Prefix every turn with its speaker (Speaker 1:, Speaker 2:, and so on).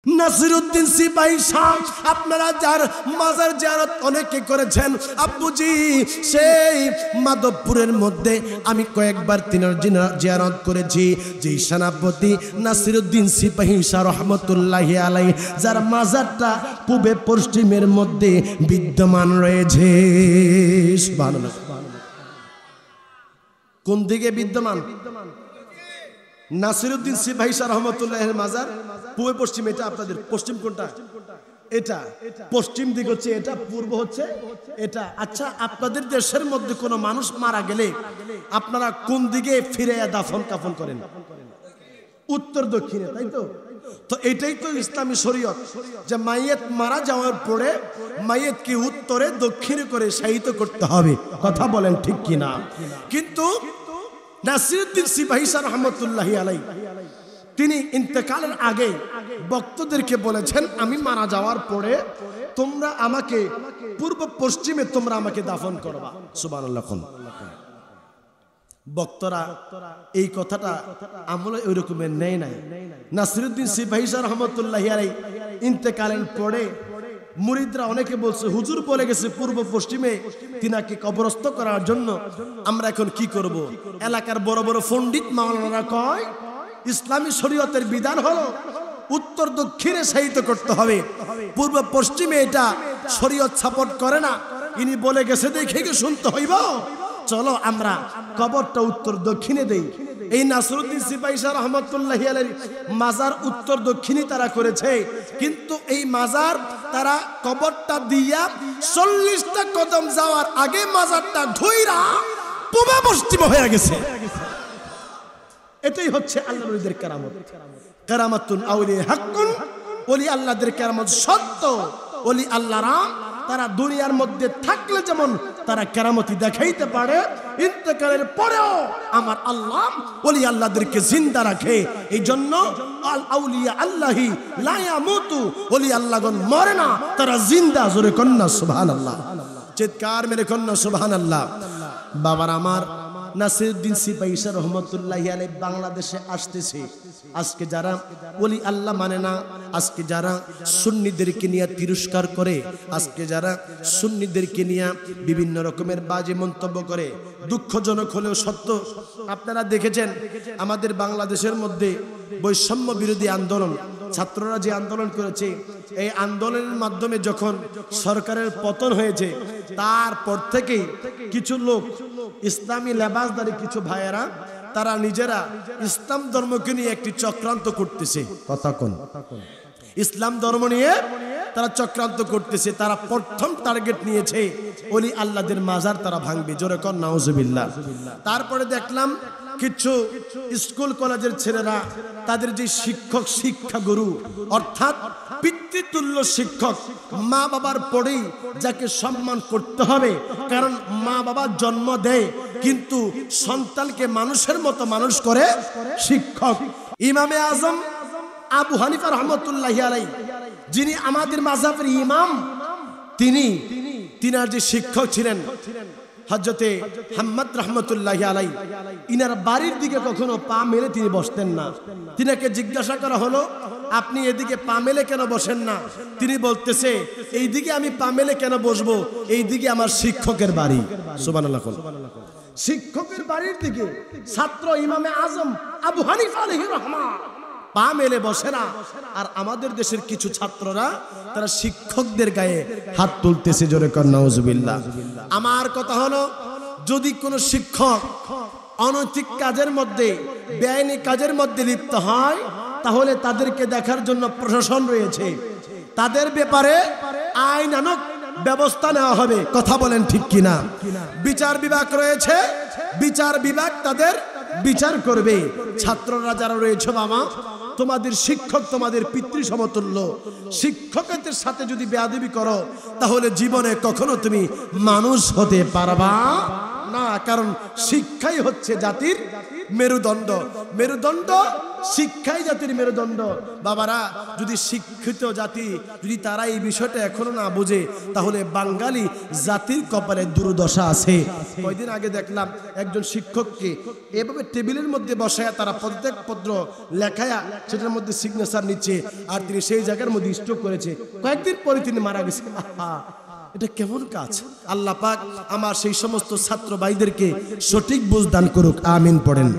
Speaker 1: নাসিরউদ্দিন সিপাহী শাহ আপনারা যার মাজার জিয়ারত অনেকে করেছেন আব্বুজি, সেই মাধবপুরের মধ্যে আমি কয়েকবার তিনার জিয়ারত করেছি। যেই সেনাপতি নাসিরউদ্দিন সিপাহী শাহ রহমতুল্লাহি আলাইহি, যার মাজারটা পূবে পশ্চিমের মধ্যে বিদ্যমান রয়েছে। সুবহানাল্লাহ। কোন দিকে বিদ্যমান? নাসিরউদ্দিন সিপাহী শাহ রহমতুল্লাহের মাজার পূর্ব পশ্চিম। এটা আপনাদের পশ্চিম কোনটা? এটা পশ্চিম দিক হচ্ছে, এটা পূর্ব হচ্ছে এটা। আচ্ছা, আপনাদের দেশের মধ্যে কোনো মানুষ মারা গেলে আপনারা কোন দিকে ফিরে দাফন কাফন করেন? উত্তর দক্ষিণে, তাই তো? তো এটাই তো ইসলামী শরীয়ত, যে মাইয়েত মারা যাওয়ার পরে মাইয়েতকে উত্তরে দক্ষিণে করে শায়িত করতে হবে। কথা বলেন ঠিক কিনা? কিন্তু নাসিরউদ্দিন সিপাহী শাহ রহমতুল্লাহি আলাইহি তিনি ইন্তেকালের আগে ভক্তদেরকে বলেছেন, আমি মারা যাওয়ার পরে তোমরা আমাকে পূর্ব পশ্চিমে তোমরা আমাকে দাফন করবা। সুবহানাল্লাহ। ভক্তরা এই কথাটা আমলে ওই রকমের নেই নাই। নাসিরউদ্দিন সিপাহী শাহ রহমতুল্লাহি আলাইহি ইন্তেকালের পরে মুরিদরা অনেকে বলছে, হুজুর বলে গেছে পূর্ব পশ্চিমে তিনাকে কবরস্থ করার জন্য, আমরা এখন কি করব? এলাকার বড় বড় পণ্ডিত মাওলানারা কয়, ইসলামী শরীয়তের বিধান হলো উত্তর দক্ষিণে শায়িত করতে হবে, পূর্ব পশ্চিমে এটা শরীয়ত সাপোর্ট করে না। ইনি বলে গেছে দেখে কি শুনতে হইব? চলো আমরা কবরটা উত্তর দক্ষিণে দেই। এই নাসিরউদ্দিন সিপাহী শাহ রহমতুল্লাহি আলাইহির মাজার উত্তর দক্ষিণে তারা করেছে, কিন্তু এই মাজার তারা কবরটা দিয়া 40টা কদম যাওয়ার আগে মাজারটা ঘুইরা পূর্ব পশ্চিম হয়ে গেছে। এটাই হচ্ছে আল্লাহর ওলিদের কেরামত। কেরামাতুন আউলিয়া হাক্কুন, ওলি আল্লাহদের কেরামত সত্য। ওলি আল্লাহরা তারা দুনিয়ার মধ্যে থাকলে যেমন তারা কেরামতি দেখাইতে পারে, ইন্তেকালের পরেও আমার আল্লাহ ওলি আল্লাহদেরকে জিন্দা রাখে। এই জন্য আল আউলিয়া আল্লাহি লা ইয়ামুতু, ওলি আল্লাহগণ মরে না, তারা জিন্দা। জোরে কন্না সুবহানাল্লাহ, চিৎকার মেরে কন্না সুবহানাল্লাহ। বাবার আমার নাসিরউদ্দিন সিপাহী শাহ রহমতুল্লাহি আলাইহি বাংলাদেশে আসতেছে। আজকে যারা ওলি আল্লাহ মানে না, আজকে যারা সুন্নিদেরকে নিয়ে তিরস্কার করে, আজকে যারা সুন্নিদেরকে নিয়ে বিভিন্ন রকমের বাজে মন্তব্য করে, দুঃখজনক হলেও সত্য, আপনারা দেখেছেন আমাদের বাংলাদেশের মধ্যে বৈষম্য বিরোধী আন্দোলন, ছাত্ররা যে আন্দোলন করেছে, এই আন্দোলনের মাধ্যমে যখন সরকারের পতন হয়েছে, তারপর থেকেই কিছু লোক ইসলামী লেবাসদারী কিছু ভাইয়েরা তারা নিজেরা ইসলাম ধর্মকে নিয়ে একটি চক্রান্ত করতেছে। কথা কোন? ইসলাম ধর্ম নিয়ে তারা চক্রান্ত করতেছে। তারা প্রথম টার্গেট নিয়েছে ওলি আল্লাহদের মাজার তারা ভাঙবে। জোরে কর নাউজুবিল্লাহ। তারপরে দেখলাম কিছু স্কুল কলেজের ছেলেরা তাদের যে শিক্ষক শিক্ষাগুরু অর্থাৎ পিতৃতুল্য শিক্ষক, মা বাবার পরেই যাকে সম্মান করতে হবে, কারণ মা বাবা জন্ম দেয় কিন্তু সন্তানকে মানুষের মতো মানুষ করে শিক্ষক। ইমামে আজম আবু হানিফা রহমতুল্লাহি আলাইহি, যিনি আমাদের মাযহাবের ইমাম, তিনার যে শিক্ষক ছিলেন হযরতে হাম্মাদ রহমতুল্লাহি আলাইহি, ইনার বাড়ির দিকে কখনো পা মেলে তিনি বসতেন না। তিনাকে জিজ্ঞাসা করা হলো, আপনি এদিকে পা মেলে কেন বসেন না? তিনি বলতেছে, এই দিকে আমি পা মেলে কেন বসবো? এই দিকে আমার শিক্ষকের বাড়ি। সুবহানাল্লাহ। শিক্ষকের বাড়ির দিকে ছাত্র ইমামে আজম আবু হানিফা আলাইহির রহমান পা মেলে বসে না। আর আমাদের দেশের কিছু ছাত্ররা তারা শিক্ষকদের গায়ে হাত তুলতেছে। জোরে কর নাউজুবিল্লাহ। আমার কথা হলো, যদি কোনো শিক্ষক অনৈতিক কাজের মধ্যে, বেআইনি কাজের মধ্যে লিপ্ত হয়, তাহলে তাদেরকে দেখার জন্য প্রশাসন রয়েছে, তাদের ব্যাপারে আইনানুগ ব্যবস্থা নেওয়া হবে। কথা বলেন ঠিক কিনা? বিচার বিভাগ রয়েছে, বিচার বিভাগ তাদের বিচার করবে। ছাত্ররা যারা রয়েছে, মামা তোমাদের শিক্ষক তোমাদের পিতৃ সমতুল্য, শিক্ষকদের সাথে যদি বেয়াদবি করো তাহলে জীবনে কখনো তুমি মানুষ হতে পারবা না, কারণ শিক্ষাই হচ্ছে জাতির মেরুদণ্ড। মেরুদণ্ড শিক্ষাই জাতির মেরুদণ্ড। বাবারা, যদি শিক্ষিত জাতি যদি তারা এই বিষয়টা এখনো না বোঝে, তাহলে বাঙালি জাতির কপালে দুর্দশা আছে। কয়দিন আগে দেখলাম একজন শিক্ষককে এভাবে টেবিলের মধ্যে বসায়া তারা প্রত্যেক পত্র লেখায়া সেটার মধ্যে সিগনেচার নিচ্ছে, আর তিনি সেই জায়গার মধ্যে স্ট্রোক করেছে, কয়েকদিন পরে তিনি মারা গেছে। এটা কেমন কাজ? আল্লাহ পাক আমার সেই সমস্ত ছাত্র ভাইদেরকে সঠিক বুঝ দান করুক, আমিন পড়েন।